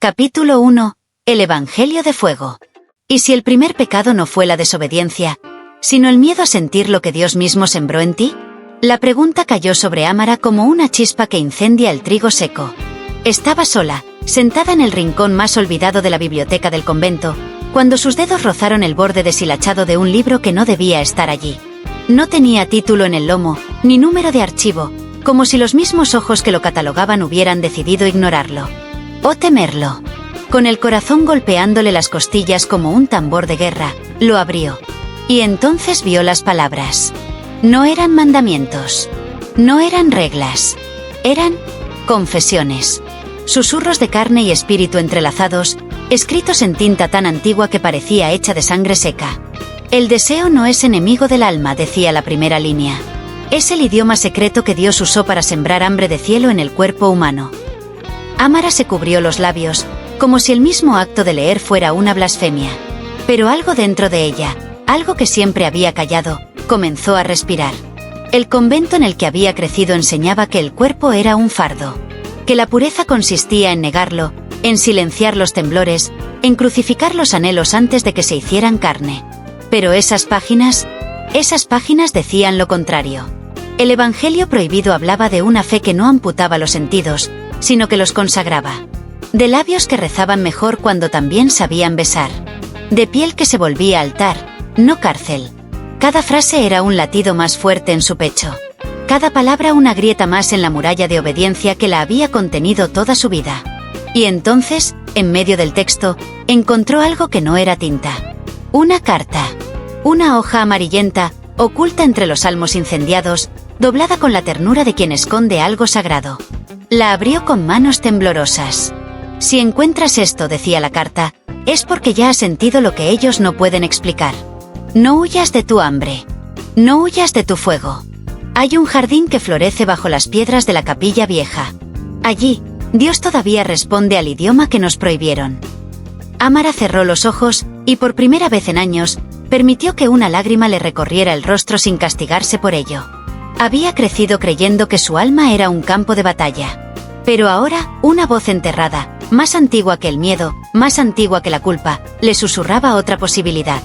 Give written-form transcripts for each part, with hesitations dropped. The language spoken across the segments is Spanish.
Capítulo 1. El Evangelio de Fuego. ¿Y si el primer pecado no fue la desobediencia, sino el miedo a sentir lo que Dios mismo sembró en ti? La pregunta cayó sobre Amara como una chispa que incendia el trigo seco. Estaba sola, sentada en el rincón más olvidado de la biblioteca del convento, cuando sus dedos rozaron el borde deshilachado de un libro que no debía estar allí. No tenía título en el lomo, ni número de archivo, como si los mismos ojos que lo catalogaban hubieran decidido ignorarlo. O temerlo. Con el corazón golpeándole las costillas como un tambor de guerra, lo abrió. Y entonces vio las palabras. No eran mandamientos. No eran reglas. Eran confesiones. Susurros de carne y espíritu entrelazados, escritos en tinta tan antigua que parecía hecha de sangre seca. El deseo no es enemigo del alma, decía la primera línea. Es el idioma secreto que Dios usó para sembrar hambre de cielo en el cuerpo humano. Amara se cubrió los labios, como si el mismo acto de leer fuera una blasfemia. Pero algo dentro de ella, algo que siempre había callado, comenzó a respirar. El convento en el que había crecido enseñaba que el cuerpo era un fardo. Que la pureza consistía en negarlo, en silenciar los temblores, en crucificar los anhelos antes de que se hicieran carne. Pero esas páginas decían lo contrario. El Evangelio prohibido hablaba de una fe que no amputaba los sentidos, sino que los consagraba. De labios que rezaban mejor cuando también sabían besar. De piel que se volvía altar, no cárcel. Cada frase era un latido más fuerte en su pecho. Cada palabra una grieta más en la muralla de obediencia que la había contenido toda su vida. Y entonces, en medio del texto, encontró algo que no era tinta. Una carta. Una hoja amarillenta, oculta entre los salmos incendiados, doblada con la ternura de quien esconde algo sagrado. La abrió con manos temblorosas. Si encuentras esto, decía la carta, es porque ya has sentido lo que ellos no pueden explicar. No huyas de tu hambre. No huyas de tu fuego. Hay un jardín que florece bajo las piedras de la capilla vieja. Allí, Dios todavía responde al idioma que nos prohibieron. Amara cerró los ojos, y por primera vez en años, permitió que una lágrima le recorriera el rostro sin castigarse por ello. Había crecido creyendo que su alma era un campo de batalla. Pero ahora, una voz enterrada, más antigua que el miedo, más antigua que la culpa, le susurraba otra posibilidad.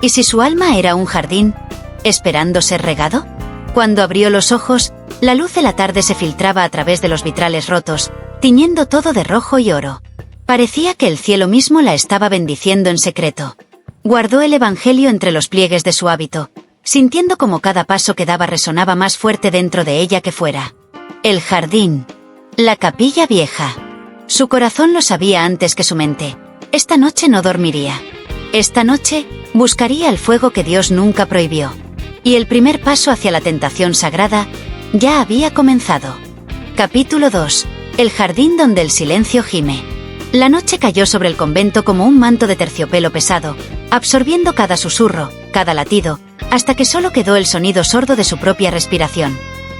¿Y si su alma era un jardín, esperando ser regado? Cuando abrió los ojos, la luz de la tarde se filtraba a través de los vitrales rotos, tiñendo todo de rojo y oro. Parecía que el cielo mismo la estaba bendiciendo en secreto. Guardó el Evangelio entre los pliegues de su hábito, sintiendo como cada paso que daba resonaba más fuerte dentro de ella que fuera. El jardín. La capilla vieja. Su corazón lo sabía antes que su mente. Esta noche no dormiría. Esta noche, buscaría el fuego que Dios nunca prohibió. Y el primer paso hacia la tentación sagrada, ya había comenzado. Capítulo 2. El jardín donde el silencio gime. La noche cayó sobre el convento como un manto de terciopelo pesado, absorbiendo cada susurro, cada latido, hasta que solo quedó el sonido sordo de su propia respiración.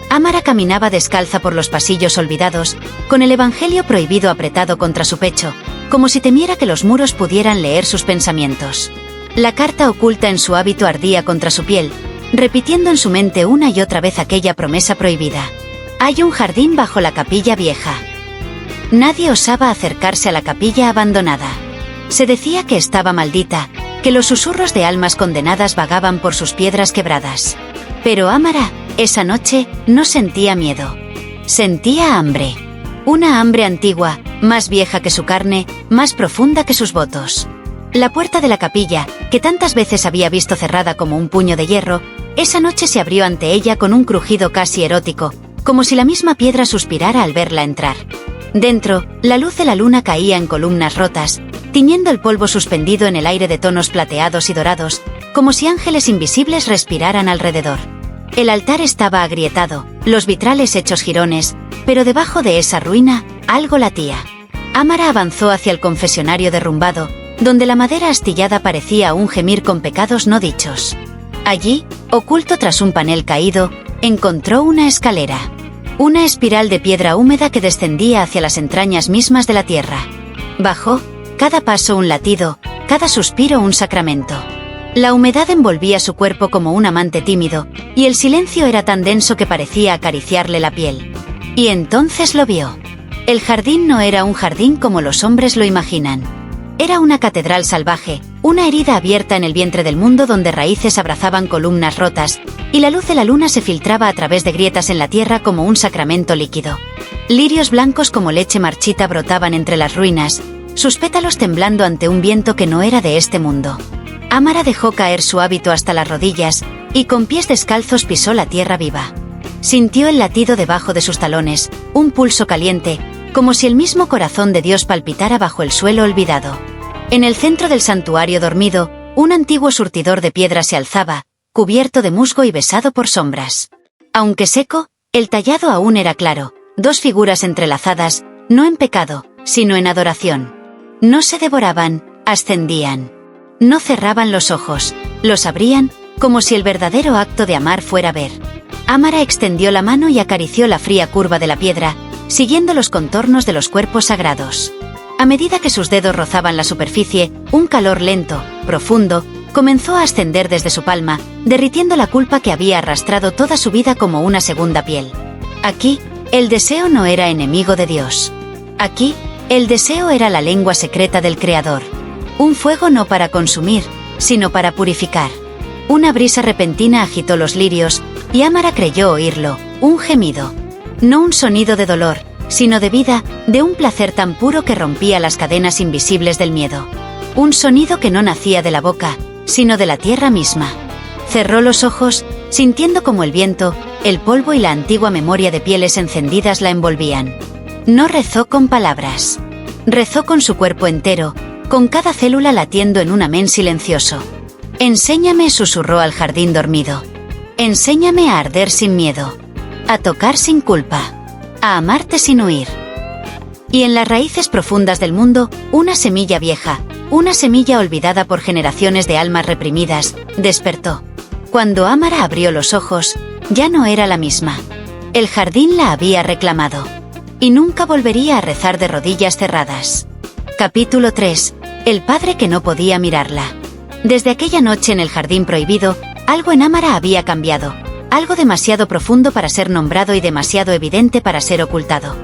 Amara caminaba descalza por los pasillos olvidados, con el Evangelio prohibido apretado contra su pecho, como si temiera que los muros pudieran leer sus pensamientos. La carta oculta en su hábito ardía contra su piel, repitiendo en su mente una y otra vez aquella promesa prohibida. Hay un jardín bajo la capilla vieja. Nadie osaba acercarse a la capilla abandonada. Se decía que estaba maldita, que los susurros de almas condenadas vagaban por sus piedras quebradas. Pero Amara, esa noche, no sentía miedo. Sentía hambre. Una hambre antigua, más vieja que su carne, más profunda que sus votos. La puerta de la capilla, que tantas veces había visto cerrada como un puño de hierro, esa noche se abrió ante ella con un crujido casi erótico, como si la misma piedra suspirara al verla entrar. Dentro, la luz de la luna caía en columnas rotas, tiñendo el polvo suspendido en el aire de tonos plateados y dorados, como si ángeles invisibles respiraran alrededor. El altar estaba agrietado, los vitrales hechos jirones, pero debajo de esa ruina, algo latía. Amara avanzó hacia el confesionario derrumbado, donde la madera astillada parecía un gemir con pecados no dichos. Allí, oculto tras un panel caído, encontró una escalera. Una espiral de piedra húmeda que descendía hacia las entrañas mismas de la tierra. Bajó, cada paso un latido, cada suspiro un sacramento. La humedad envolvía su cuerpo como un amante tímido, y el silencio era tan denso que parecía acariciarle la piel. Y entonces lo vio. El jardín no era un jardín como los hombres lo imaginan. Era una catedral salvaje, una herida abierta en el vientre del mundo donde raíces abrazaban columnas rotas, y la luz de la luna se filtraba a través de grietas en la tierra como un sacramento líquido. Lirios blancos como leche marchita brotaban entre las ruinas, sus pétalos temblando ante un viento que no era de este mundo. Amara dejó caer su hábito hasta las rodillas, y con pies descalzos pisó la tierra viva. Sintió el latido debajo de sus talones, un pulso caliente, como si el mismo corazón de Dios palpitara bajo el suelo olvidado. En el centro del santuario dormido, un antiguo surtidor de piedra se alzaba, cubierto de musgo y besado por sombras. Aunque seco, el tallado aún era claro, dos figuras entrelazadas, no en pecado, sino en adoración. No se devoraban, ascendían. No cerraban los ojos, los abrían, como si el verdadero acto de amar fuera ver. Amara extendió la mano y acarició la fría curva de la piedra, siguiendo los contornos de los cuerpos sagrados. A medida que sus dedos rozaban la superficie, un calor lento, profundo, comenzó a ascender desde su palma, derritiendo la culpa que había arrastrado toda su vida como una segunda piel. Aquí, el deseo no era enemigo de Dios. Aquí, el deseo era la lengua secreta del Creador. Un fuego no para consumir, sino para purificar. Una brisa repentina agitó los lirios, y Amara creyó oírlo, un gemido. No un sonido de dolor, sino de vida, de un placer tan puro que rompía las cadenas invisibles del miedo. Un sonido que no nacía de la boca, sino de la tierra misma. Cerró los ojos, sintiendo como el viento, el polvo y la antigua memoria de pieles encendidas la envolvían. No rezó con palabras. Rezó con su cuerpo entero, con cada célula latiendo en un amén silencioso. Enséñame, susurró al jardín dormido. Enséñame a arder sin miedo, a tocar sin culpa, a amarte sin huir. Y en las raíces profundas del mundo, una semilla vieja, una semilla olvidada por generaciones de almas reprimidas, despertó. Cuando Amara abrió los ojos, ya no era la misma. El jardín la había reclamado. Y nunca volvería a rezar de rodillas cerradas. Capítulo 3. El padre que no podía mirarla. Desde aquella noche en el jardín prohibido, algo en Amara había cambiado. Algo demasiado profundo para ser nombrado y demasiado evidente para ser ocultado.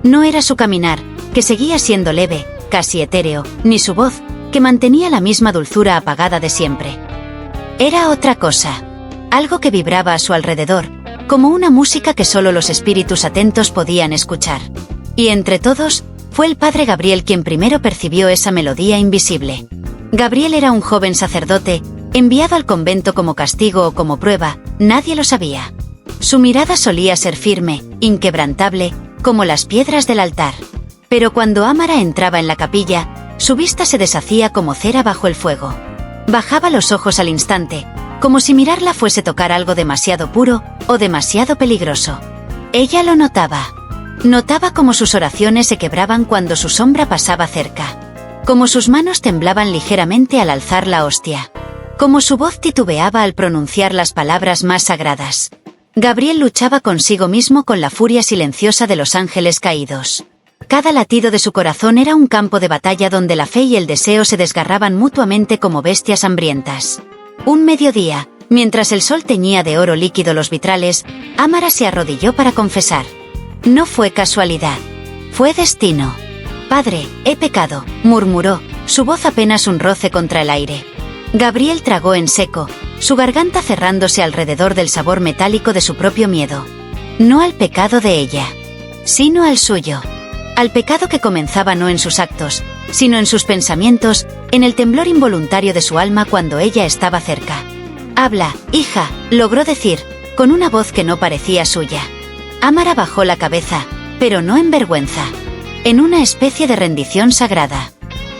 No era su caminar, que seguía siendo leve, casi etéreo, ni su voz, que mantenía la misma dulzura apagada de siempre. Era otra cosa. Algo que vibraba a su alrededor, como una música que solo los espíritus atentos podían escuchar. Y entre todos, fue el padre Gabriel quien primero percibió esa melodía invisible. Gabriel era un joven sacerdote, enviado al convento como castigo o como prueba, nadie lo sabía. Su mirada solía ser firme, inquebrantable, como las piedras del altar. Pero cuando Amara entraba en la capilla, su vista se deshacía como cera bajo el fuego. Bajaba los ojos al instante, como si mirarla fuese tocar algo demasiado puro o demasiado peligroso. Ella lo notaba. Notaba cómo sus oraciones se quebraban cuando su sombra pasaba cerca. Cómo sus manos temblaban ligeramente al alzar la hostia. Cómo su voz titubeaba al pronunciar las palabras más sagradas. Gabriel luchaba consigo mismo con la furia silenciosa de los ángeles caídos. Cada latido de su corazón era un campo de batalla donde la fe y el deseo se desgarraban mutuamente como bestias hambrientas. Un mediodía, mientras el sol teñía de oro líquido los vitrales, Amara se arrodilló para confesar. No fue casualidad. Fue destino. Padre, he pecado, murmuró, su voz apenas un roce contra el aire. Gabriel tragó en seco, su garganta cerrándose alrededor del sabor metálico de su propio miedo. No al pecado de ella, sino al suyo. Al pecado que comenzaba no en sus actos, sino en sus pensamientos, en el temblor involuntario de su alma cuando ella estaba cerca. Habla, hija, logró decir, con una voz que no parecía suya. Amara bajó la cabeza, pero no en vergüenza. En una especie de rendición sagrada.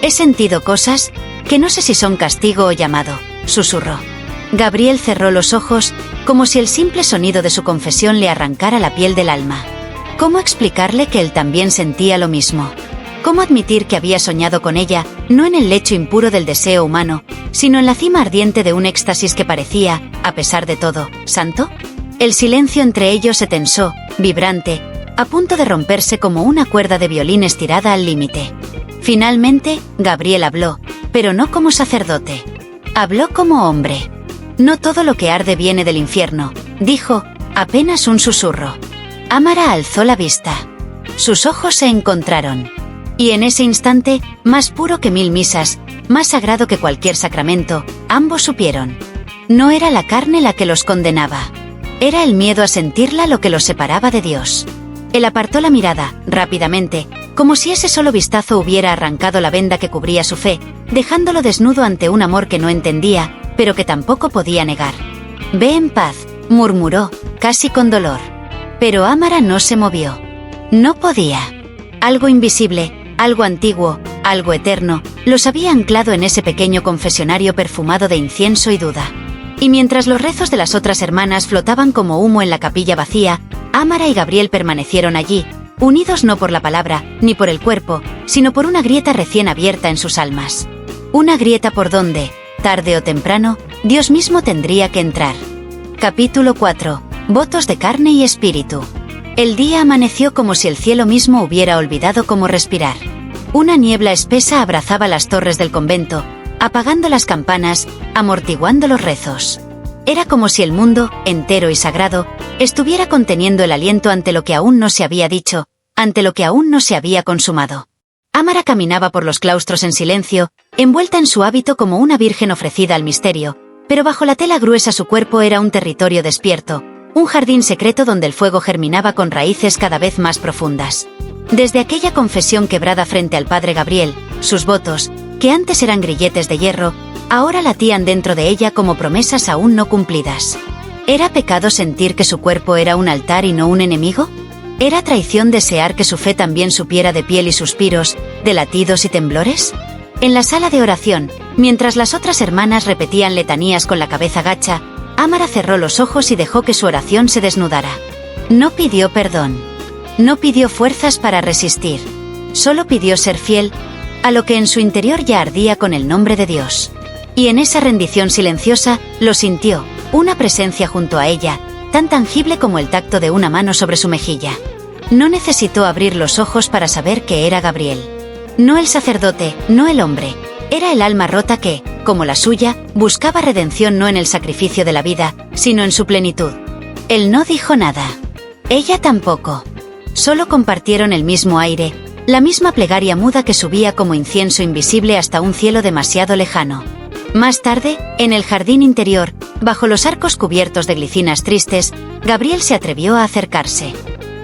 He sentido cosas, que no sé si son castigo o llamado, susurró. Gabriel cerró los ojos, como si el simple sonido de su confesión le arrancara la piel del alma. ¿Cómo explicarle que él también sentía lo mismo? ¿Cómo admitir que había soñado con ella, no en el lecho impuro del deseo humano, sino en la cima ardiente de un éxtasis que parecía, a pesar de todo, santo? El silencio entre ellos se tensó, vibrante, a punto de romperse como una cuerda de violín estirada al límite. Finalmente, Gabriel habló, pero no como sacerdote. Habló como hombre. No todo lo que arde viene del infierno, dijo, apenas un susurro. Amara alzó la vista. Sus ojos se encontraron. Y en ese instante, más puro que 1000 misas, más sagrado que cualquier sacramento, ambos supieron. No era la carne la que los condenaba. Era el miedo a sentirla lo que los separaba de Dios. Él apartó la mirada, rápidamente, como si ese solo vistazo hubiera arrancado la venda que cubría su fe, dejándolo desnudo ante un amor que no entendía, pero que tampoco podía negar. «Ve en paz», murmuró, casi con dolor. Pero Ámara no se movió. No podía. Algo invisible, algo antiguo, algo eterno, los había anclado en ese pequeño confesionario perfumado de incienso y duda. Y mientras los rezos de las otras hermanas flotaban como humo en la capilla vacía, Ámara y Gabriel permanecieron allí, unidos no por la palabra, ni por el cuerpo, sino por una grieta recién abierta en sus almas. Una grieta por donde, tarde o temprano, Dios mismo tendría que entrar. Capítulo 4. Votos de carne y espíritu. El día amaneció como si el cielo mismo hubiera olvidado cómo respirar. Una niebla espesa abrazaba las torres del convento, apagando las campanas, amortiguando los rezos. Era como si el mundo, entero y sagrado, estuviera conteniendo el aliento ante lo que aún no se había dicho, ante lo que aún no se había consumado. Ámara caminaba por los claustros en silencio, envuelta en su hábito como una virgen ofrecida al misterio, pero bajo la tela gruesa su cuerpo era un territorio despierto, un jardín secreto donde el fuego germinaba con raíces cada vez más profundas. Desde aquella confesión quebrada frente al padre Gabriel, sus votos, que antes eran grilletes de hierro, ahora latían dentro de ella como promesas aún no cumplidas. ¿Era pecado sentir que su cuerpo era un altar y no un enemigo? ¿Era traición desear que su fe también supiera de piel y suspiros, de latidos y temblores? En la sala de oración, mientras las otras hermanas repetían letanías con la cabeza gacha, Ámara cerró los ojos y dejó que su oración se desnudara. No pidió perdón. No pidió fuerzas para resistir. Solo pidió ser fiel a lo que en su interior ya ardía con el nombre de Dios. Y en esa rendición silenciosa, lo sintió, una presencia junto a ella, tan tangible como el tacto de una mano sobre su mejilla. No necesitó abrir los ojos para saber que era Gabriel. No el sacerdote, no el hombre. Era el alma rota que, como la suya, buscaba redención no en el sacrificio de la vida, sino en su plenitud. Él no dijo nada. Ella tampoco. Solo compartieron el mismo aire, la misma plegaria muda que subía como incienso invisible hasta un cielo demasiado lejano. Más tarde, en el jardín interior, bajo los arcos cubiertos de glicinas tristes, Gabriel se atrevió a acercarse.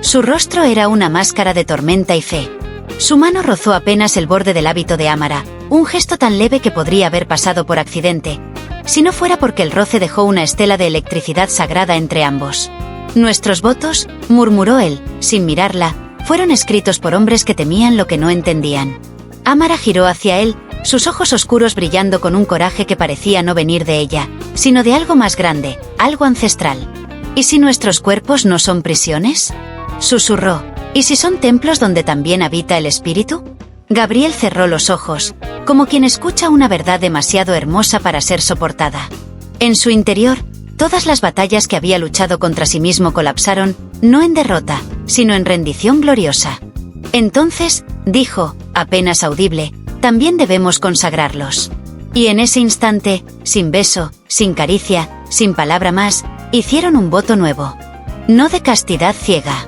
Su rostro era una máscara de tormenta y fe. Su mano rozó apenas el borde del hábito de Ámara, un gesto tan leve que podría haber pasado por accidente, si no fuera porque el roce dejó una estela de electricidad sagrada entre ambos. «Nuestros votos», murmuró él, sin mirarla, fueron escritos por hombres que temían lo que no entendían. Ámara giró hacia él, sus ojos oscuros brillando con un coraje que parecía no venir de ella, sino de algo más grande, algo ancestral. «¿Y si nuestros cuerpos no son prisiones?», susurró. «¿Y si son templos donde también habita el espíritu?». Gabriel cerró los ojos, como quien escucha una verdad demasiado hermosa para ser soportada. En su interior, todas las batallas que había luchado contra sí mismo colapsaron, no en derrota, sino en rendición gloriosa. «Entonces», dijo, apenas audible, «también debemos consagrarlos». Y en ese instante, sin beso, sin caricia, sin palabra más, hicieron un voto nuevo. No de castidad ciega.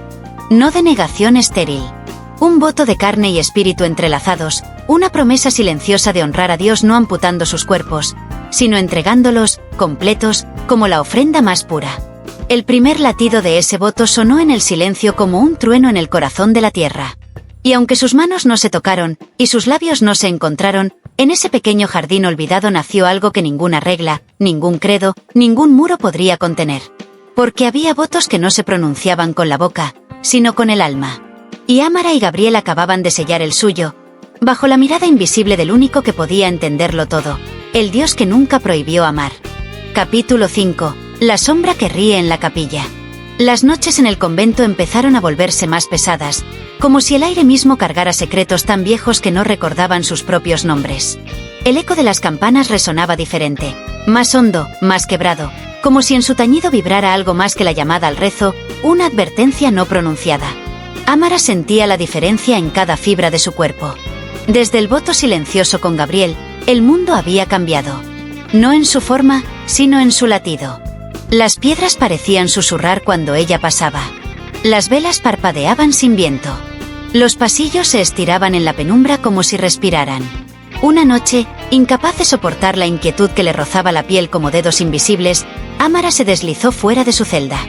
No de negación estéril. Un voto de carne y espíritu entrelazados, una promesa silenciosa de honrar a Dios no amputando sus cuerpos, sino entregándolos, completos, como la ofrenda más pura. El primer latido de ese voto sonó en el silencio como un trueno en el corazón de la tierra. Y aunque sus manos no se tocaron, y sus labios no se encontraron, en ese pequeño jardín olvidado nació algo que ninguna regla, ningún credo, ningún muro podría contener. Porque había votos que no se pronunciaban con la boca, sino con el alma. Y Ámara y Gabriel acababan de sellar el suyo, bajo la mirada invisible del único que podía entenderlo todo, el Dios que nunca prohibió amar. Capítulo 5. La sombra que ríe en la capilla. Las noches en el convento empezaron a volverse más pesadas, como si el aire mismo cargara secretos tan viejos que no recordaban sus propios nombres. El eco de las campanas resonaba diferente, más hondo, más quebrado, como si en su tañido vibrara algo más que la llamada al rezo, una advertencia no pronunciada. Ámara sentía la diferencia en cada fibra de su cuerpo. Desde el voto silencioso con Gabriel, el mundo había cambiado. No en su forma, sino en su latido. Las piedras parecían susurrar cuando ella pasaba. Las velas parpadeaban sin viento. Los pasillos se estiraban en la penumbra como si respiraran. Una noche, incapaz de soportar la inquietud que le rozaba la piel como dedos invisibles, Amara se deslizó fuera de su celda.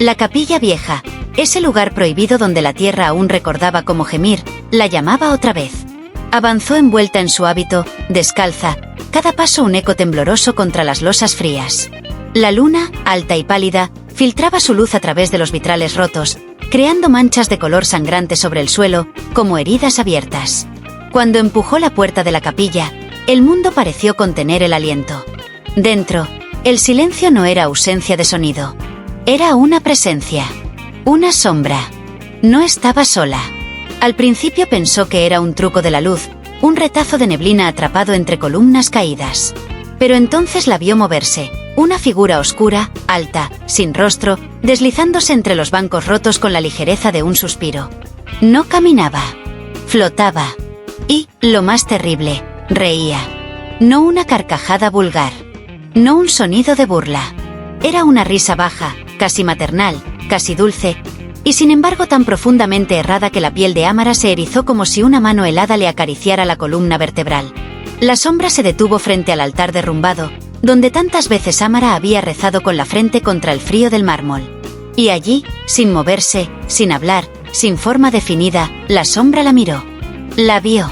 La capilla vieja, ese lugar prohibido donde la tierra aún recordaba cómo gemir, la llamaba otra vez. Avanzó envuelta en su hábito, descalza, cada paso un eco tembloroso contra las losas frías. La luna, alta y pálida, filtraba su luz a través de los vitrales rotos, creando manchas de color sangrante sobre el suelo, como heridas abiertas. Cuando empujó la puerta de la capilla, el mundo pareció contener el aliento. Dentro, el silencio no era ausencia de sonido. Era una presencia. Una sombra. No estaba sola. Al principio pensó que era un truco de la luz, un retazo de neblina atrapado entre columnas caídas. Pero entonces la vio moverse, una figura oscura, alta, sin rostro, deslizándose entre los bancos rotos con la ligereza de un suspiro. No caminaba. Flotaba. Y, lo más terrible, reía. No una carcajada vulgar. No un sonido de burla. Era una risa baja, casi maternal, casi dulce, y sin embargo tan profundamente errada que la piel de Amara se erizó como si una mano helada le acariciara la columna vertebral. La sombra se detuvo frente al altar derrumbado, donde tantas veces Amara había rezado con la frente contra el frío del mármol. Y allí, sin moverse, sin hablar, sin forma definida, la sombra la miró. La vio.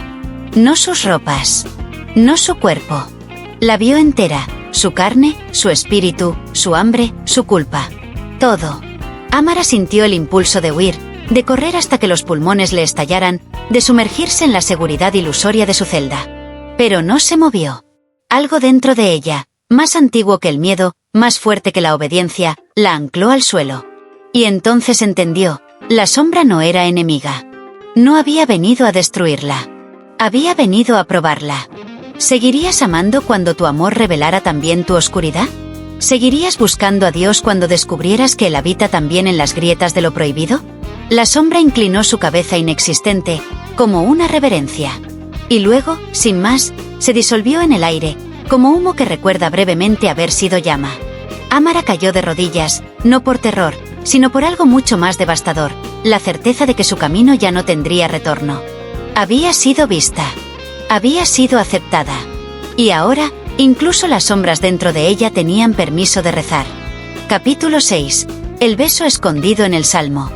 No sus ropas. No su cuerpo. La vio entera, su carne, su espíritu, su hambre, su culpa. Todo. Amara sintió el impulso de huir, de correr hasta que los pulmones le estallaran, de sumergirse en la seguridad ilusoria de su celda. Pero no se movió. Algo dentro de ella, más antiguo que el miedo, más fuerte que la obediencia, la ancló al suelo. Y entonces entendió, la sombra no era enemiga. No había venido a destruirla. Había venido a probarla. ¿Seguirías amando cuando tu amor revelara también tu oscuridad? ¿Seguirías buscando a Dios cuando descubrieras que Él habita también en las grietas de lo prohibido? La sombra inclinó su cabeza inexistente, como una reverencia. Y luego, sin más, se disolvió en el aire, como humo que recuerda brevemente haber sido llama. Amara cayó de rodillas, no por terror, sino por algo mucho más devastador, la certeza de que su camino ya no tendría retorno. Había sido vista. Había sido aceptada. Y ahora, incluso las sombras dentro de ella tenían permiso de rezar. Capítulo 6. El beso escondido en el Salmo.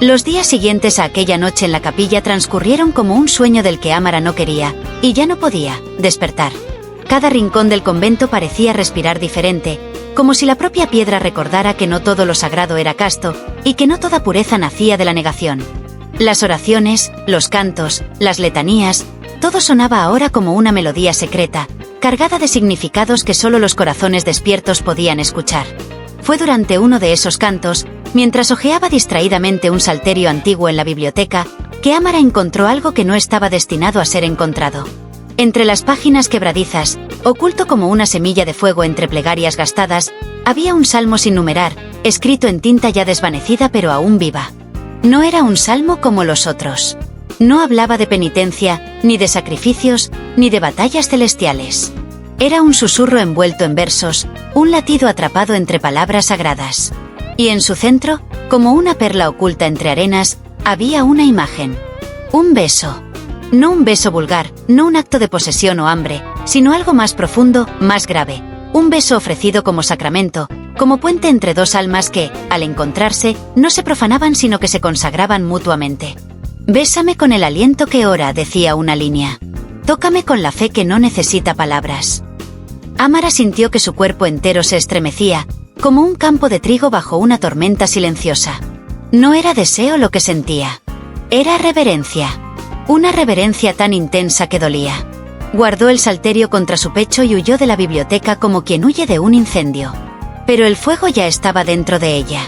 Los días siguientes a aquella noche en la capilla transcurrieron como un sueño del que Amara no quería, y ya no podía, despertar. Cada rincón del convento parecía respirar diferente, como si la propia piedra recordara que no todo lo sagrado era casto, y que no toda pureza nacía de la negación. Las oraciones, los cantos, las letanías, todo sonaba ahora como una melodía secreta, cargada de significados que solo los corazones despiertos podían escuchar. Fue durante uno de esos cantos, mientras hojeaba distraídamente un salterio antiguo en la biblioteca, que Amara encontró algo que no estaba destinado a ser encontrado. Entre las páginas quebradizas, oculto como una semilla de fuego entre plegarias gastadas, había un salmo sin numerar, escrito en tinta ya desvanecida pero aún viva. No era un salmo como los otros. No hablaba de penitencia, ni de sacrificios, ni de batallas celestiales. Era un susurro envuelto en versos, un latido atrapado entre palabras sagradas. Y en su centro, como una perla oculta entre arenas, había una imagen. Un beso. No un beso vulgar, no un acto de posesión o hambre, sino algo más profundo, más grave. Un beso ofrecido como sacramento, como puente entre dos almas que, al encontrarse, no se profanaban sino que se consagraban mutuamente. Bésame con el aliento que ora, decía una línea. Tócame con la fe que no necesita palabras. Amara sintió que su cuerpo entero se estremecía, como un campo de trigo bajo una tormenta silenciosa. No era deseo lo que sentía. Era reverencia. Una reverencia tan intensa que dolía. Guardó el salterio contra su pecho y huyó de la biblioteca como quien huye de un incendio. Pero el fuego ya estaba dentro de ella.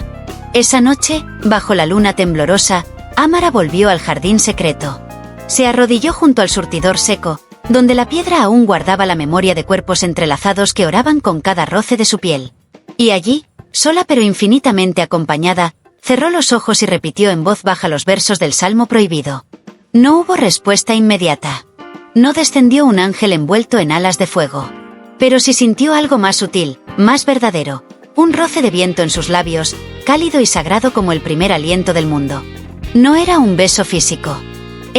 Esa noche, bajo la luna temblorosa, Amara volvió al jardín secreto. Se arrodilló junto al surtidor seco, donde la piedra aún guardaba la memoria de cuerpos entrelazados que oraban con cada roce de su piel. Y allí, sola pero infinitamente acompañada, cerró los ojos y repitió en voz baja los versos del Salmo prohibido. No hubo respuesta inmediata. No descendió un ángel envuelto en alas de fuego. Pero sí sintió algo más sutil, más verdadero, un roce de viento en sus labios, cálido y sagrado como el primer aliento del mundo. No era un beso físico.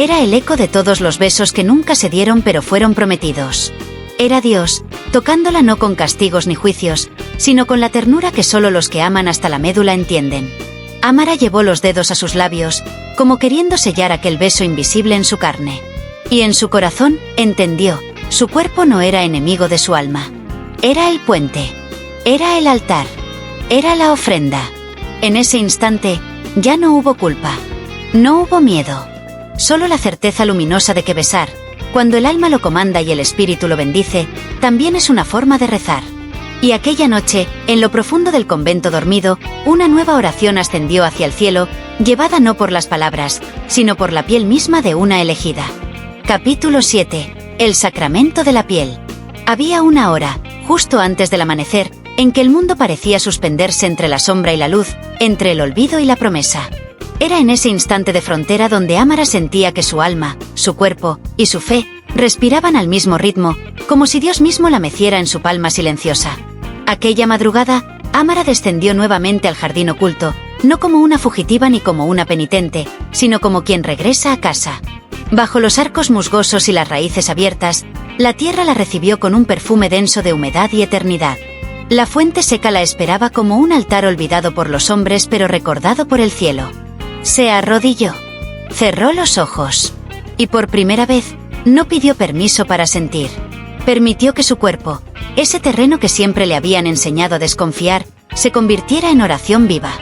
Era el eco de todos los besos que nunca se dieron pero fueron prometidos. Era Dios, tocándola no con castigos ni juicios, sino con la ternura que solo los que aman hasta la médula entienden. Amara llevó los dedos a sus labios, como queriendo sellar aquel beso invisible en su carne. Y en su corazón, entendió, su cuerpo no era enemigo de su alma. Era el puente. Era el altar. Era la ofrenda. En ese instante, ya no hubo culpa. No hubo miedo. Solo la certeza luminosa de que besar, cuando el alma lo comanda y el espíritu lo bendice, también es una forma de rezar. Y aquella noche, en lo profundo del convento dormido, una nueva oración ascendió hacia el cielo, llevada no por las palabras, sino por la piel misma de una elegida. Capítulo 7. El sacramento de la piel. Había una hora, justo antes del amanecer, en que el mundo parecía suspenderse entre la sombra y la luz, entre el olvido y la promesa. Era en ese instante de frontera donde Amara sentía que su alma, su cuerpo y su fe respiraban al mismo ritmo, como si Dios mismo la meciera en su palma silenciosa. Aquella madrugada, Amara descendió nuevamente al jardín oculto, no como una fugitiva ni como una penitente, sino como quien regresa a casa. Bajo los arcos musgosos y las raíces abiertas, la tierra la recibió con un perfume denso de humedad y eternidad. La fuente seca la esperaba como un altar olvidado por los hombres pero recordado por el cielo. Se arrodilló. Cerró los ojos. Y por primera vez, no pidió permiso para sentir. Permitió que su cuerpo, ese terreno que siempre le habían enseñado a desconfiar, se convirtiera en oración viva.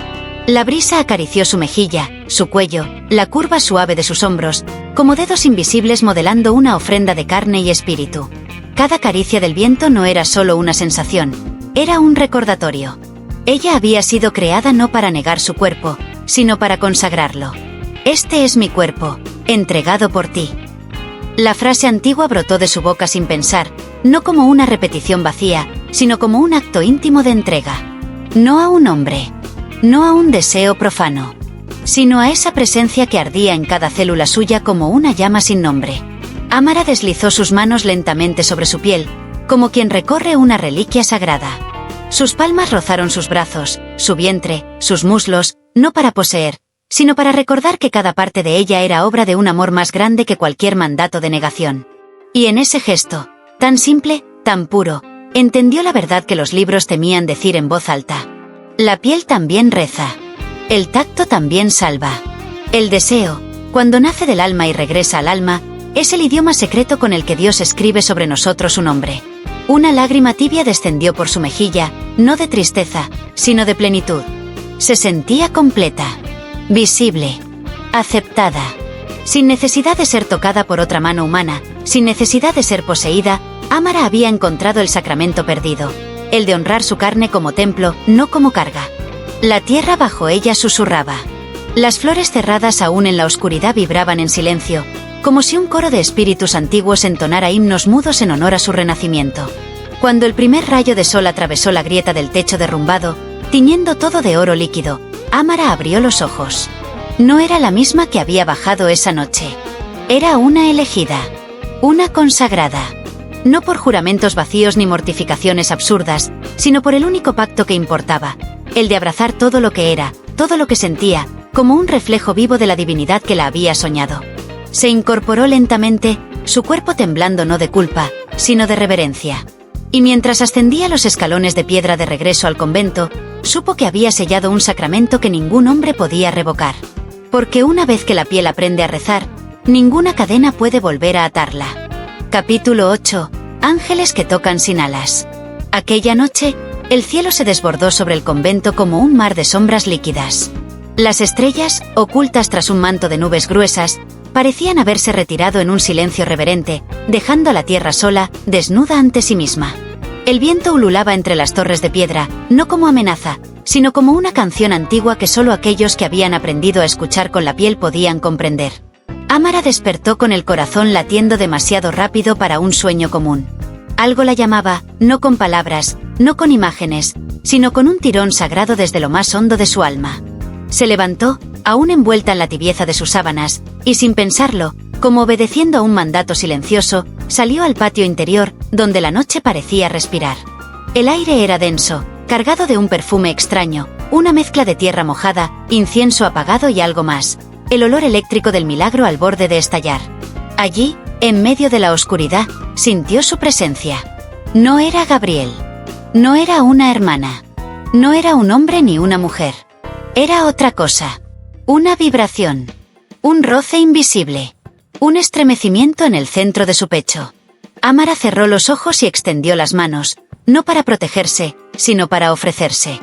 La brisa acarició su mejilla, su cuello, la curva suave de sus hombros, como dedos invisibles modelando una ofrenda de carne y espíritu. Cada caricia del viento no era solo una sensación, era un recordatorio. Ella había sido creada no para negar su cuerpo, sino para consagrarlo. Este es mi cuerpo, entregado por ti. La frase antigua brotó de su boca sin pensar, no como una repetición vacía, sino como un acto íntimo de entrega. No a un hombre, no a un deseo profano, sino a esa presencia que ardía en cada célula suya como una llama sin nombre. Amara deslizó sus manos lentamente sobre su piel, como quien recorre una reliquia sagrada. Sus palmas rozaron sus brazos, su vientre, sus muslos, no para poseer, sino para recordar que cada parte de ella era obra de un amor más grande que cualquier mandato de negación. Y en ese gesto, tan simple, tan puro, entendió la verdad que los libros temían decir en voz alta. La piel también reza. El tacto también salva. El deseo, cuando nace del alma y regresa al alma, es el idioma secreto con el que Dios escribe sobre nosotros su nombre. Una lágrima tibia descendió por su mejilla, no de tristeza, sino de plenitud. Se sentía completa, visible, aceptada. Sin necesidad de ser tocada por otra mano humana, sin necesidad de ser poseída, Amara había encontrado el sacramento perdido, el de honrar su carne como templo, no como carga. La tierra bajo ella susurraba. Las flores cerradas aún en la oscuridad vibraban en silencio, como si un coro de espíritus antiguos entonara himnos mudos en honor a su renacimiento. Cuando el primer rayo de sol atravesó la grieta del techo derrumbado, tiñendo todo de oro líquido, Amara abrió los ojos. No era la misma que había bajado esa noche. Era una elegida, una consagrada. No por juramentos vacíos ni mortificaciones absurdas, sino por el único pacto que importaba, el de abrazar todo lo que era, todo lo que sentía, como un reflejo vivo de la divinidad que la había soñado. Se incorporó lentamente, su cuerpo temblando no de culpa, sino de reverencia. Y mientras ascendía los escalones de piedra de regreso al convento, supo que había sellado un sacramento que ningún hombre podía revocar. Porque una vez que la piel aprende a rezar, ninguna cadena puede volver a atarla. Capítulo 8. Ángeles que tocan sin alas. Aquella noche, el cielo se desbordó sobre el convento como un mar de sombras líquidas. Las estrellas, ocultas tras un manto de nubes gruesas, parecían haberse retirado en un silencio reverente, dejando a la tierra sola, desnuda ante sí misma. El viento ululaba entre las torres de piedra, no como amenaza, sino como una canción antigua que solo aquellos que habían aprendido a escuchar con la piel podían comprender. Amara despertó con el corazón latiendo demasiado rápido para un sueño común. Algo la llamaba, no con palabras, no con imágenes, sino con un tirón sagrado desde lo más hondo de su alma. Se levantó, aún envuelta en la tibieza de sus sábanas, y sin pensarlo, como obedeciendo a un mandato silencioso, salió al patio interior, donde la noche parecía respirar. El aire era denso, cargado de un perfume extraño, una mezcla de tierra mojada, incienso apagado y algo más, el olor eléctrico del milagro al borde de estallar. Allí, en medio de la oscuridad, sintió su presencia. No era Gabriel. No era una hermana. No era un hombre ni una mujer. Era otra cosa. Una vibración. Un roce invisible. Un estremecimiento en el centro de su pecho. Amara cerró los ojos y extendió las manos, no para protegerse, sino para ofrecerse.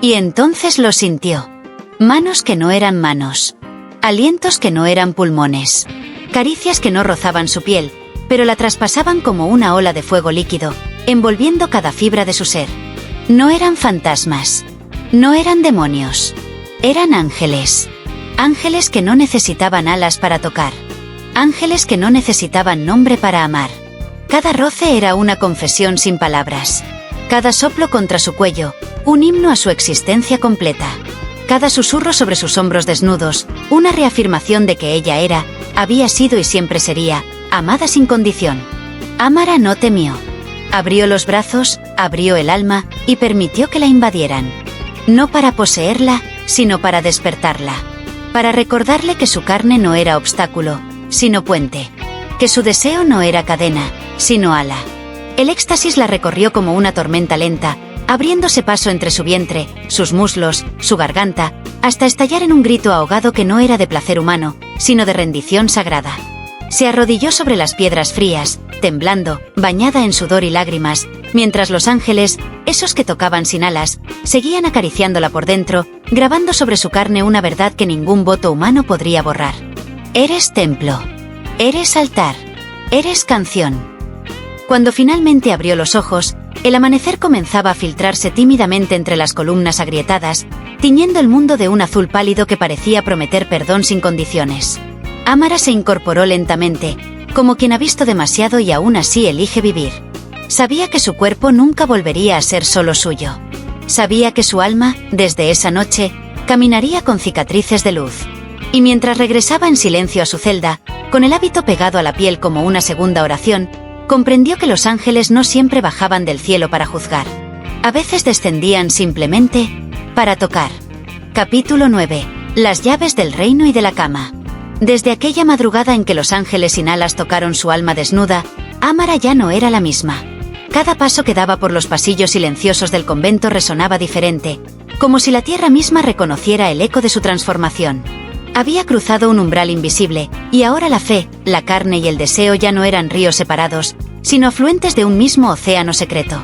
Y entonces lo sintió. Manos que no eran manos. Alientos que no eran pulmones. Caricias que no rozaban su piel, pero la traspasaban como una ola de fuego líquido, envolviendo cada fibra de su ser. No eran fantasmas. No eran demonios. Eran ángeles. Ángeles que no necesitaban alas para tocar. Ángeles que no necesitaban nombre para amar. Cada roce era una confesión sin palabras. Cada soplo contra su cuello, un himno a su existencia completa. Cada susurro sobre sus hombros desnudos, una reafirmación de que ella era, había sido y siempre sería, amada sin condición. Amara no temió. Abrió los brazos, abrió el alma, y permitió que la invadieran. No para poseerla, sino para despertarla. Para recordarle que su carne no era obstáculo, sino puente. Que su deseo no era cadena, sino ala. El éxtasis la recorrió como una tormenta lenta, abriéndose paso entre su vientre, sus muslos, su garganta, hasta estallar en un grito ahogado que no era de placer humano, sino de rendición sagrada. Se arrodilló sobre las piedras frías, temblando, bañada en sudor y lágrimas, mientras los ángeles, esos que tocaban sin alas, seguían acariciándola por dentro, grabando sobre su carne una verdad que ningún voto humano podría borrar. Eres templo. Eres altar. Eres canción. Cuando finalmente abrió los ojos, el amanecer comenzaba a filtrarse tímidamente entre las columnas agrietadas, tiñendo el mundo de un azul pálido que parecía prometer perdón sin condiciones. Amara se incorporó lentamente, como quien ha visto demasiado y aún así elige vivir. Sabía que su cuerpo nunca volvería a ser solo suyo. Sabía que su alma, desde esa noche, caminaría con cicatrices de luz. Y mientras regresaba en silencio a su celda, con el hábito pegado a la piel como una segunda oración, comprendió que los ángeles no siempre bajaban del cielo para juzgar. A veces descendían simplemente para tocar. Capítulo 9. Las llaves del reino y de la cama. Desde aquella madrugada en que los ángeles sin alas tocaron su alma desnuda, Amara ya no era la misma. Cada paso que daba por los pasillos silenciosos del convento resonaba diferente, como si la tierra misma reconociera el eco de su transformación. Había cruzado un umbral invisible, y ahora la fe, la carne y el deseo ya no eran ríos separados, sino afluentes de un mismo océano secreto.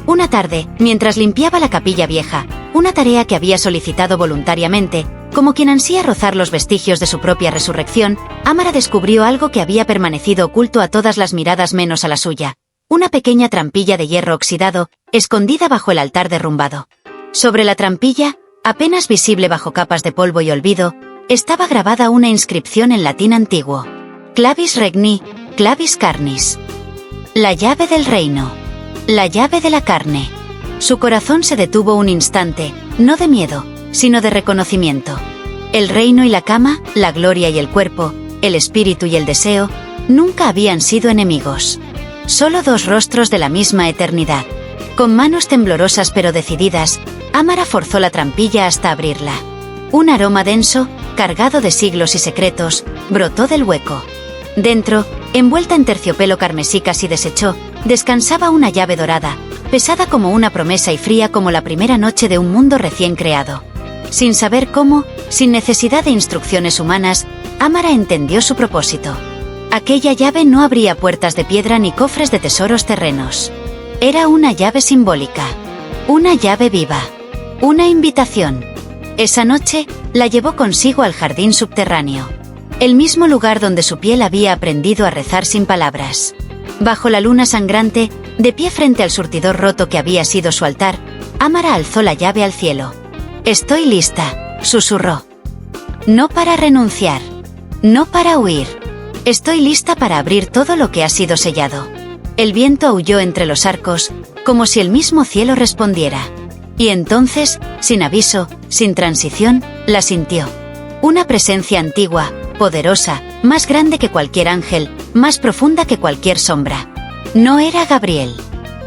Una tarde, mientras limpiaba la capilla vieja, una tarea que había solicitado voluntariamente, como quien ansía rozar los vestigios de su propia resurrección, Amara descubrió algo que había permanecido oculto a todas las miradas menos a la suya. Una pequeña trampilla de hierro oxidado, escondida bajo el altar derrumbado. Sobre la trampilla, apenas visible bajo capas de polvo y olvido, estaba grabada una inscripción en latín antiguo. Clavis regni, clavis carnis. La llave del reino. La llave de la carne. Su corazón se detuvo un instante, no de miedo, sino de reconocimiento. El reino y la cama, la gloria y el cuerpo, el espíritu y el deseo, nunca habían sido enemigos. Solo dos rostros de la misma eternidad. Con manos temblorosas pero decididas, Amara forzó la trampilla hasta abrirla. Un aroma denso, cargado de siglos y secretos, brotó del hueco. Dentro, envuelta en terciopelo carmesí casi deshecho, descansaba una llave dorada, pesada como una promesa y fría como la primera noche de un mundo recién creado. Sin saber cómo, sin necesidad de instrucciones humanas, Amara entendió su propósito. Aquella llave no abría puertas de piedra ni cofres de tesoros terrenos. Era una llave simbólica. Una llave viva. Una invitación. Esa noche, la llevó consigo al jardín subterráneo. El mismo lugar donde su piel había aprendido a rezar sin palabras. Bajo la luna sangrante, de pie frente al surtidor roto que había sido su altar, Amara alzó la llave al cielo. «Estoy lista», susurró. «No para renunciar. No para huir. Estoy lista para abrir todo lo que ha sido sellado». El viento aulló entre los arcos, como si el mismo cielo respondiera. Y entonces, sin aviso, sin transición, la sintió. Una presencia antigua, poderosa, más grande que cualquier ángel, más profunda que cualquier sombra. No era Gabriel.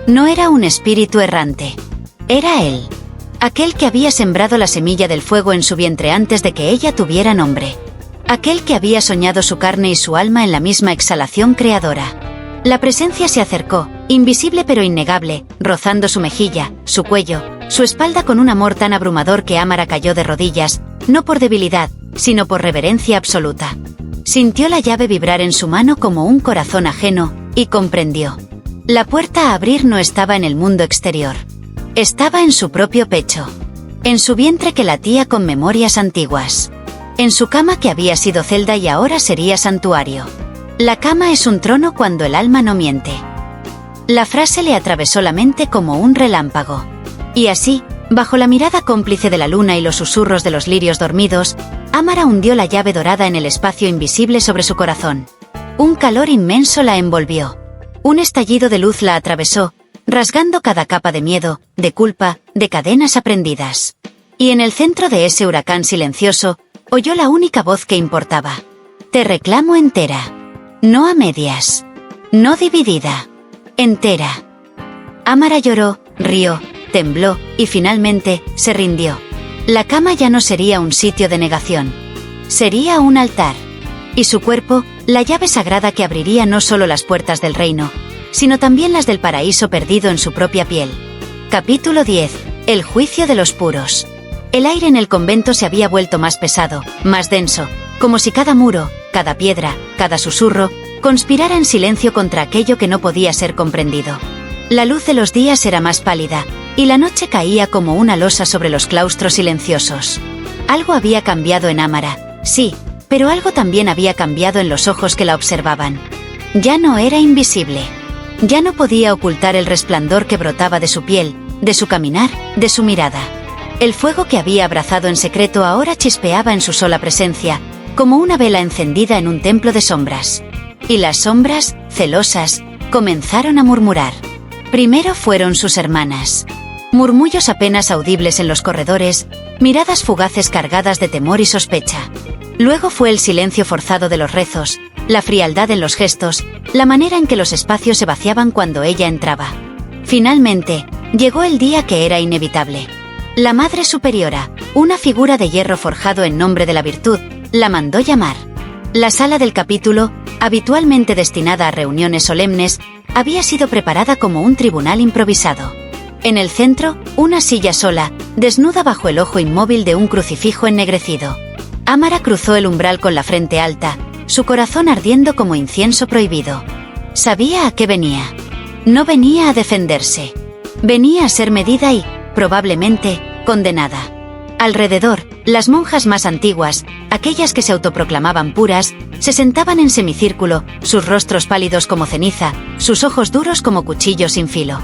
No era un espíritu errante. Era él. Aquel que había sembrado la semilla del fuego en su vientre antes de que ella tuviera nombre. aquel que había soñado su carne y su alma en la misma exhalación creadora. La presencia se acercó, invisible pero innegable, rozando su mejilla, su cuello, su espalda con un amor tan abrumador que Amara cayó de rodillas, no por debilidad, sino por reverencia absoluta. Sintió la llave vibrar en su mano como un corazón ajeno, y comprendió. La puerta a abrir no estaba en el mundo exterior. Estaba en su propio pecho. En su vientre que latía con memorias antiguas. En su cama que había sido celda y ahora sería santuario. La cama es un trono cuando el alma no miente. La frase le atravesó la mente como un relámpago. Y así, bajo la mirada cómplice de la luna y los susurros de los lirios dormidos, Amara hundió la llave dorada en el espacio invisible sobre su corazón. Un calor inmenso la envolvió. Un estallido de luz la atravesó, rasgando cada capa de miedo, de culpa, de cadenas aprendidas. Y en el centro de ese huracán silencioso, oyó la única voz que importaba. Te reclamo entera. No a medias. No dividida. Entera. Amara lloró, rió, tembló, y finalmente, se rindió. La cama ya no sería un sitio de negación. Sería un altar. Y su cuerpo, la llave sagrada que abriría no solo las puertas del reino, sino también las del paraíso perdido en su propia piel. Capítulo 10. El juicio de los puros. El aire en el convento se había vuelto más pesado, más denso, como si cada muro, cada piedra, cada susurro, conspirara en silencio contra aquello que no podía ser comprendido. La luz de los días era más pálida, y la noche caía como una losa sobre los claustros silenciosos. Algo había cambiado en Amara, sí, pero algo también había cambiado en los ojos que la observaban. Ya no era invisible. Ya no podía ocultar el resplandor que brotaba de su piel, de su caminar, de su mirada. El fuego que había abrazado en secreto ahora chispeaba en su sola presencia, como una vela encendida en un templo de sombras. Y las sombras, celosas, comenzaron a murmurar. Primero fueron sus hermanas. Murmullos apenas audibles en los corredores, miradas fugaces cargadas de temor y sospecha. Luego fue el silencio forzado de los rezos, la frialdad en los gestos, la manera en que los espacios se vaciaban cuando ella entraba. Finalmente, llegó el día que era inevitable. La Madre Superiora, una figura de hierro forjado en nombre de la virtud, la mandó llamar. La sala del capítulo, habitualmente destinada a reuniones solemnes, había sido preparada como un tribunal improvisado. En el centro, una silla sola, desnuda bajo el ojo inmóvil de un crucifijo ennegrecido. Amara cruzó el umbral con la frente alta, su corazón ardiendo como incienso prohibido. Sabía a qué venía. No venía a defenderse. Venía a ser medida y, probablemente, condenada. Alrededor, las monjas más antiguas, aquellas que se autoproclamaban puras, se sentaban en semicírculo, sus rostros pálidos como ceniza, sus ojos duros como cuchillos sin filo.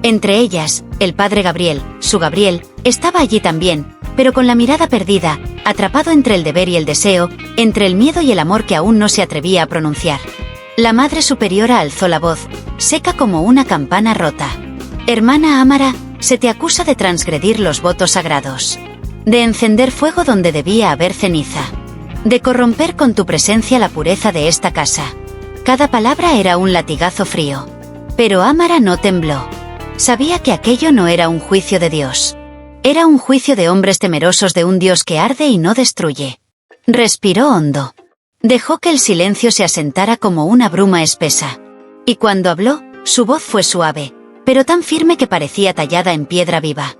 Entre ellas, el padre Gabriel, su Gabriel, estaba allí también, pero con la mirada perdida, atrapado entre el deber y el deseo, entre el miedo y el amor que aún no se atrevía a pronunciar. La Madre Superiora alzó la voz, seca como una campana rota. Hermana Amara, se te acusa de transgredir los votos sagrados. De encender fuego donde debía haber ceniza. De corromper con tu presencia la pureza de esta casa. Cada palabra era un latigazo frío. Pero Amara no tembló. Sabía que aquello no era un juicio de Dios. Era un juicio de hombres temerosos de un Dios que arde y no destruye. Respiró hondo. Dejó que el silencio se asentara como una bruma espesa. Y cuando habló, su voz fue suave, pero tan firme que parecía tallada en piedra viva.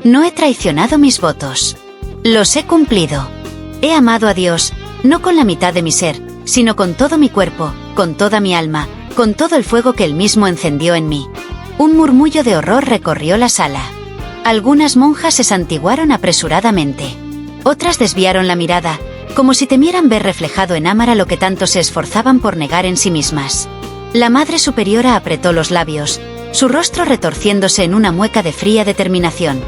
No he traicionado mis votos. Los he cumplido. He amado a Dios, no con la mitad de mi ser, sino con todo mi cuerpo, con toda mi alma, con todo el fuego que Él mismo encendió en mí. Un murmullo de horror recorrió la sala. Algunas monjas se santiguaron apresuradamente. Otras desviaron la mirada, como si temieran ver reflejado en Amara lo que tanto se esforzaban por negar en sí mismas. La Madre Superiora apretó los labios, su rostro retorciéndose en una mueca de fría determinación.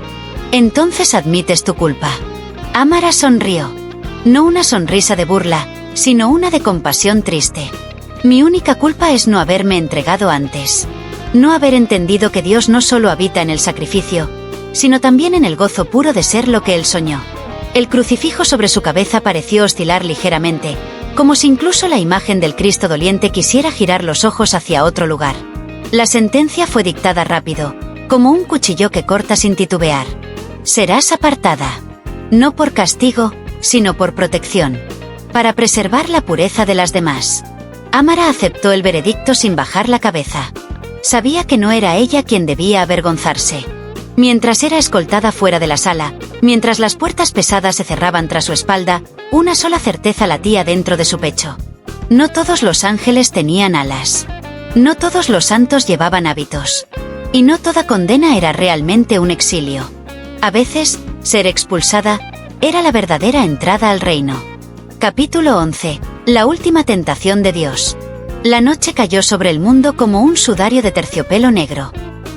Entonces admites tu culpa. Amara sonrió. No una sonrisa de burla, sino una de compasión triste. Mi única culpa es no haberme entregado antes. No haber entendido que Dios no solo habita en el sacrificio, sino también en el gozo puro de ser lo que Él soñó. El crucifijo sobre su cabeza pareció oscilar ligeramente, como si incluso la imagen del Cristo doliente quisiera girar los ojos hacia otro lugar. La sentencia fue dictada rápido, como un cuchillo que corta sin titubear. Serás apartada. No por castigo, sino por protección. para preservar la pureza de las demás. Amara aceptó el veredicto sin bajar la cabeza. Sabía que no era ella quien debía avergonzarse. Mientras era escoltada fuera de la sala, mientras las puertas pesadas se cerraban tras su espalda, una sola certeza latía dentro de su pecho. No todos los ángeles tenían alas. No todos los santos llevaban hábitos. Y no toda condena era realmente un exilio. A veces, ser expulsada era la verdadera entrada al reino. Capítulo 11. La última tentación de Dios. La noche cayó sobre el mundo como un sudario de terciopelo negro.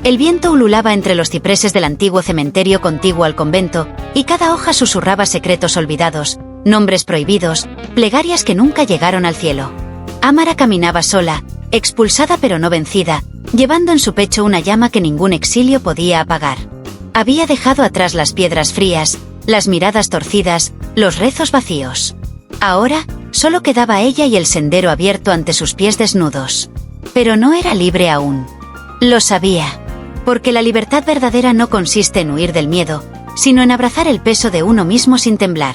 El viento ululaba entre los cipreses del antiguo cementerio contiguo al convento, y cada hoja susurraba secretos olvidados, nombres prohibidos, plegarias que nunca llegaron al cielo. Amara caminaba sola, expulsada pero no vencida, llevando en su pecho una llama que ningún exilio podía apagar. Había dejado atrás las piedras frías, las miradas torcidas, los rezos vacíos. Ahora, solo quedaba ella y el sendero abierto ante sus pies desnudos. Pero no era libre aún. Lo sabía. Porque la libertad verdadera no consiste en huir del miedo, sino en abrazar el peso de uno mismo sin temblar.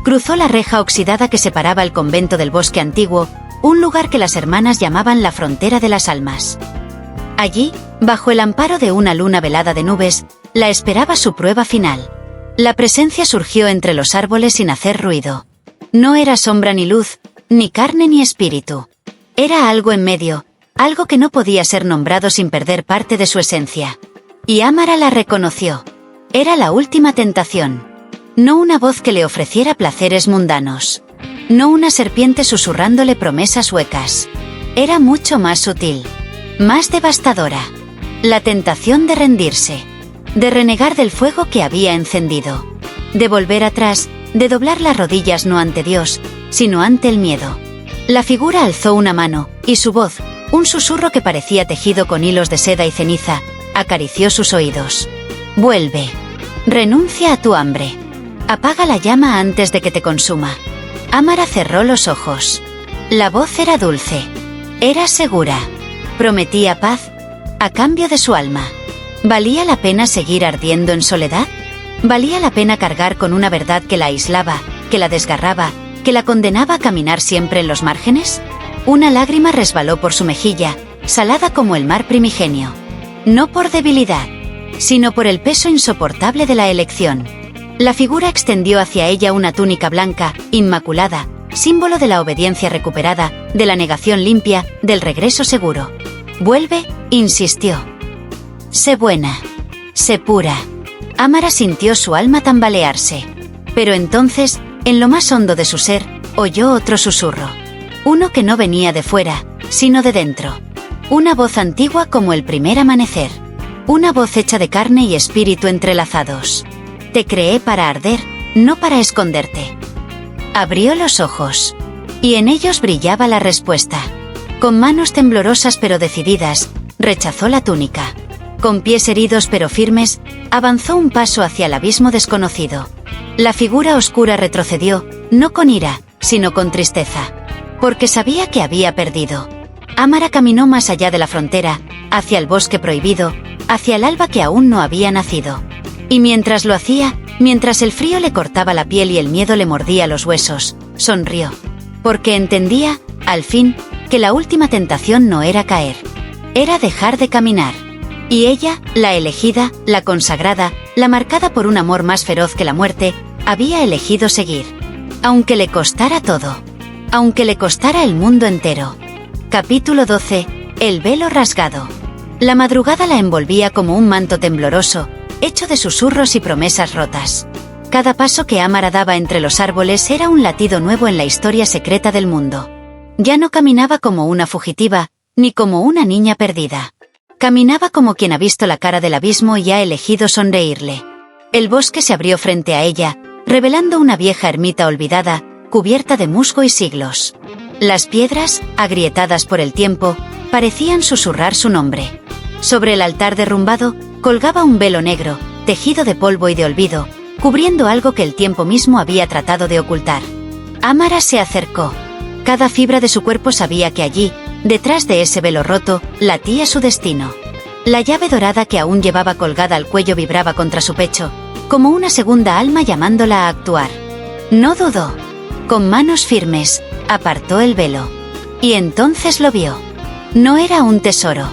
Cruzó la reja oxidada que separaba el convento del bosque antiguo, un lugar que las hermanas llamaban la frontera de las almas. Allí, bajo el amparo de una luna velada de nubes, la esperaba su prueba final. La presencia surgió entre los árboles sin hacer ruido. No era sombra ni luz, ni carne ni espíritu. Era algo en medio, algo que no podía ser nombrado sin perder parte de su esencia. Y Amara la reconoció. Era la última tentación. No una voz que le ofreciera placeres mundanos. No una serpiente susurrándole promesas huecas. Era mucho más sutil. Más devastadora. La tentación de rendirse. De renegar del fuego que había encendido. De volver atrás, de doblar las rodillas no ante Dios, sino ante el miedo. La figura alzó una mano, y su voz, un susurro que parecía tejido con hilos de seda y ceniza, acarició sus oídos. Vuelve. Renuncia a tu hambre. Apaga la llama antes de que te consuma. Amara cerró los ojos. La voz era dulce. Era segura. Prometía paz, a cambio de su alma. ¿Valía la pena seguir ardiendo en soledad? ¿Valía la pena cargar con una verdad que la aislaba, que la desgarraba, que la condenaba a caminar siempre en los márgenes? Una lágrima resbaló por su mejilla, salada como el mar primigenio. No por debilidad, sino por el peso insoportable de la elección. La figura extendió hacia ella una túnica blanca, inmaculada, símbolo de la obediencia recuperada, de la negación limpia, del regreso seguro. Vuelve, insistió. Sé buena. Sé pura. Amara sintió su alma tambalearse. Pero entonces, en lo más hondo de su ser, oyó otro susurro. Uno que no venía de fuera, sino de dentro. Una voz antigua como el primer amanecer. Una voz hecha de carne y espíritu entrelazados. Te creé para arder, no para esconderte. Abrió los ojos. Y en ellos brillaba la respuesta. Con manos temblorosas pero decididas, rechazó la túnica. Con pies heridos pero firmes, avanzó un paso hacia el abismo desconocido. La figura oscura retrocedió, no con ira, sino con tristeza. Porque sabía que había perdido. Amara caminó más allá de la frontera, hacia el bosque prohibido, hacia el alba que aún no había nacido. Y mientras lo hacía, mientras el frío le cortaba la piel y el miedo le mordía los huesos, sonrió. Porque entendía, al fin, que la última tentación no era caer. Era dejar de caminar. Y ella, la elegida, la consagrada, la marcada por un amor más feroz que la muerte, había elegido seguir. Aunque le costara todo. Aunque le costara el mundo entero. Capítulo 12. El velo rasgado. La madrugada la envolvía como un manto tembloroso, hecho de susurros y promesas rotas. Cada paso que Amara daba entre los árboles era un latido nuevo en la historia secreta del mundo. Ya no caminaba como una fugitiva, ni como una niña perdida. Caminaba como quien ha visto la cara del abismo y ha elegido sonreírle. El bosque se abrió frente a ella, revelando una vieja ermita olvidada, cubierta de musgo y siglos. Las piedras, agrietadas por el tiempo, parecían susurrar su nombre. Sobre el altar derrumbado, colgaba un velo negro, tejido de polvo y de olvido, cubriendo algo que el tiempo mismo había tratado de ocultar. Amara se acercó. Cada fibra de su cuerpo sabía que allí, detrás de ese velo roto, latía su destino. La llave dorada que aún llevaba colgada al cuello vibraba contra su pecho, como una segunda alma llamándola a actuar. No dudó. Con manos firmes, apartó el velo. Y entonces lo vio. No era un tesoro.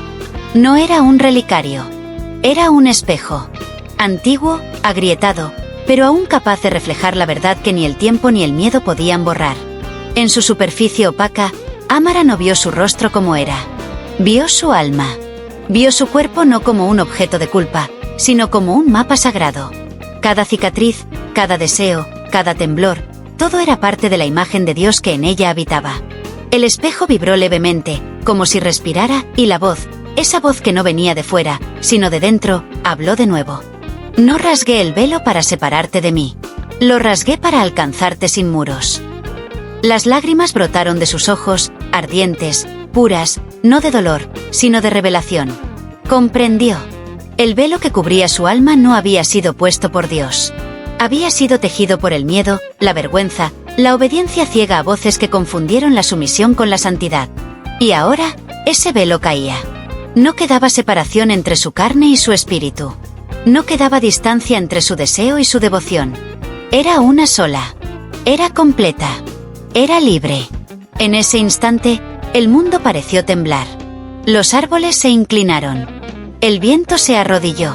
No era un relicario. Era un espejo. Antiguo, agrietado, pero aún capaz de reflejar la verdad que ni el tiempo ni el miedo podían borrar. En su superficie opaca, Amara no vio su rostro como era. Vio su alma. Vio su cuerpo no como un objeto de culpa, sino como un mapa sagrado. Cada cicatriz, cada deseo, cada temblor, todo era parte de la imagen de Dios que en ella habitaba. El espejo vibró levemente, como si respirara, y la voz, esa voz que no venía de fuera, sino de dentro, habló de nuevo. No rasgué el velo para separarte de mí. Lo rasgué para alcanzarte sin muros. Las lágrimas brotaron de sus ojos, ardientes, puras, no de dolor, sino de revelación. Comprendió. El velo que cubría su alma no había sido puesto por Dios. Había sido tejido por el miedo, la vergüenza, la obediencia ciega a voces que confundieron la sumisión con la santidad. Y ahora, ese velo caía. No quedaba separación entre su carne y su espíritu. No quedaba distancia entre su deseo y su devoción. Era una sola. Era completa. Era libre. En ese instante, el mundo pareció temblar. Los árboles se inclinaron. El viento se arrodilló.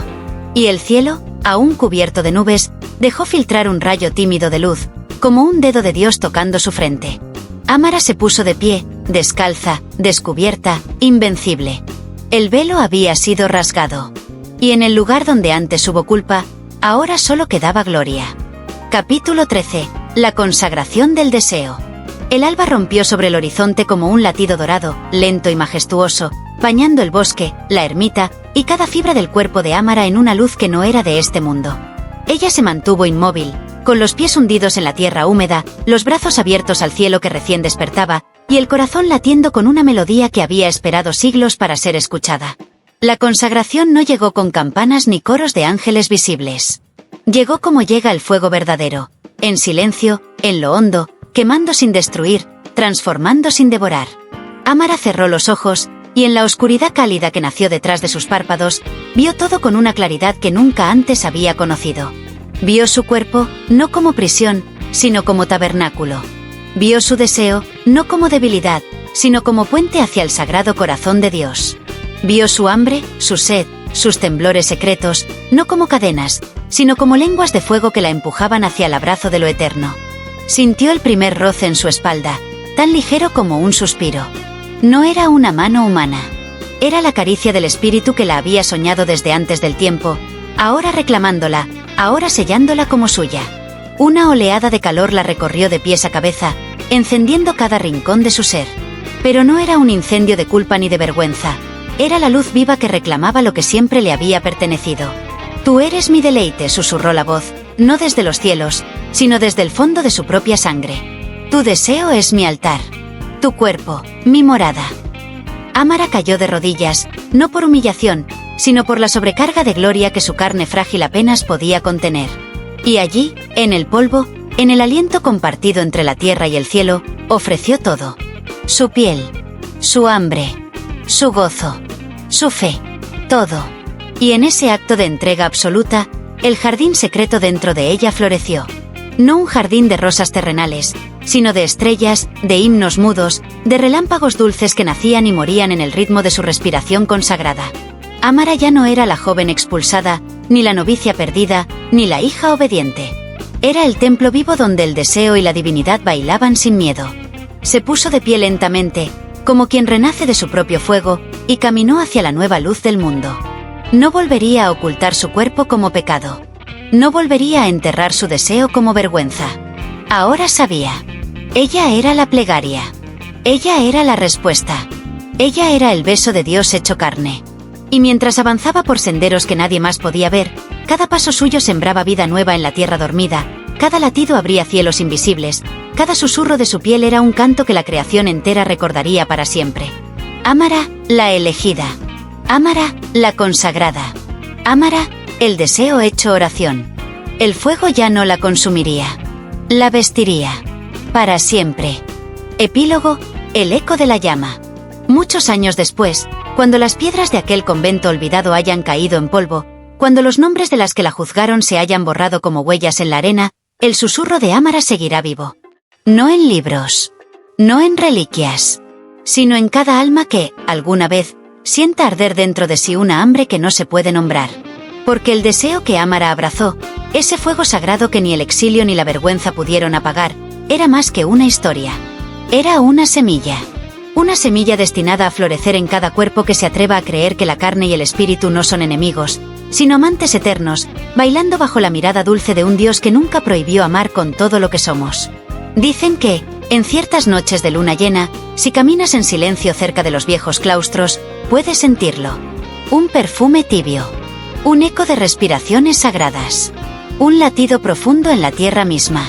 Y el cielo, aún cubierto de nubes, dejó filtrar un rayo tímido de luz, como un dedo de Dios tocando su frente. Amara se puso de pie, descalza, descubierta, invencible. El velo había sido rasgado. Y en el lugar donde antes hubo culpa, ahora solo quedaba gloria. Capítulo 13. La consagración del deseo. El alba rompió sobre el horizonte como un latido dorado, lento y majestuoso, bañando el bosque, la ermita, y cada fibra del cuerpo de Amara en una luz que no era de este mundo. Ella se mantuvo inmóvil, con los pies hundidos en la tierra húmeda, los brazos abiertos al cielo que recién despertaba, y el corazón latiendo con una melodía que había esperado siglos para ser escuchada. La consagración no llegó con campanas ni coros de ángeles visibles. Llegó como llega el fuego verdadero, en silencio, en lo hondo, quemando sin destruir, transformando sin devorar. Amara cerró los ojos, y en la oscuridad cálida que nació detrás de sus párpados, vio todo con una claridad que nunca antes había conocido. Vio su cuerpo, no como prisión, sino como tabernáculo. Vio su deseo, no como debilidad, sino como puente hacia el sagrado corazón de Dios. Vio su hambre, su sed, sus temblores secretos, no como cadenas, sino como lenguas de fuego que la empujaban hacia el abrazo de lo eterno. Sintió el primer roce en su espalda, tan ligero como un suspiro. No era una mano humana. Era la caricia del espíritu que la había soñado desde antes del tiempo, ahora reclamándola, ahora sellándola como suya. Una oleada de calor la recorrió de pies a cabeza, encendiendo cada rincón de su ser. Pero no era un incendio de culpa ni de vergüenza. Era la luz viva que reclamaba lo que siempre le había pertenecido. Tú eres mi deleite, susurró la voz, no desde los cielos, sino desde el fondo de su propia sangre. Tu deseo es mi altar. Tu cuerpo, mi morada. Amara cayó de rodillas, no por humillación, sino por la sobrecarga de gloria que su carne frágil apenas podía contener. Y allí, en el polvo, en el aliento compartido entre la tierra y el cielo, ofreció todo. Su piel, su hambre, su gozo, su fe, todo. Y en ese acto de entrega absoluta, el jardín secreto dentro de ella floreció. No un jardín de rosas terrenales, sino de estrellas, de himnos mudos, de relámpagos dulces que nacían y morían en el ritmo de su respiración consagrada. Amara ya no era la joven expulsada, ni la novicia perdida, ni la hija obediente. Era el templo vivo donde el deseo y la divinidad bailaban sin miedo. Se puso de pie lentamente, como quien renace de su propio fuego, y caminó hacia la nueva luz del mundo. No volvería a ocultar su cuerpo como pecado. No volvería a enterrar su deseo como vergüenza. Ahora sabía. Ella era la plegaria. Ella era la respuesta. Ella era el beso de Dios hecho carne. Y mientras avanzaba por senderos que nadie más podía ver, cada paso suyo sembraba vida nueva en la tierra dormida, cada latido abría cielos invisibles, cada susurro de su piel era un canto que la creación entera recordaría para siempre. Amara, la elegida. Amara, la consagrada. Amara, el deseo hecho oración. El fuego ya no la consumiría. La vestiría. Para siempre. Epílogo, el eco de la llama. Muchos años después, cuando las piedras de aquel convento olvidado hayan caído en polvo, cuando los nombres de las que la juzgaron se hayan borrado como huellas en la arena, el susurro de Amara seguirá vivo. No en libros. No en reliquias. Sino en cada alma que, alguna vez, sienta arder dentro de sí una hambre que no se puede nombrar. Porque el deseo que Amara abrazó, ese fuego sagrado que ni el exilio ni la vergüenza pudieron apagar, era más que una historia. Era una semilla. Una semilla destinada a florecer en cada cuerpo que se atreva a creer que la carne y el espíritu no son enemigos, sino amantes eternos, bailando bajo la mirada dulce de un Dios que nunca prohibió amar con todo lo que somos. Dicen que, en ciertas noches de luna llena, si caminas en silencio cerca de los viejos claustros, puedes sentirlo. Un perfume tibio. Un eco de respiraciones sagradas. Un latido profundo en la tierra misma.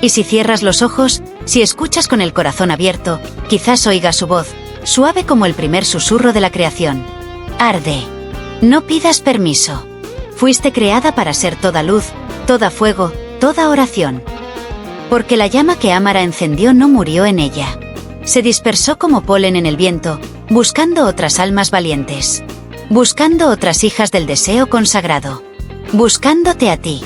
Y si cierras los ojos, si escuchas con el corazón abierto, quizás oigas su voz, suave como el primer susurro de la creación. Arde. No pidas permiso. Fuiste creada para ser toda luz, toda fuego, toda oración. Porque la llama que Amara encendió no murió en ella. Se dispersó como polen en el viento, buscando otras almas valientes. Buscando otras hijas del deseo consagrado. Buscándote a ti.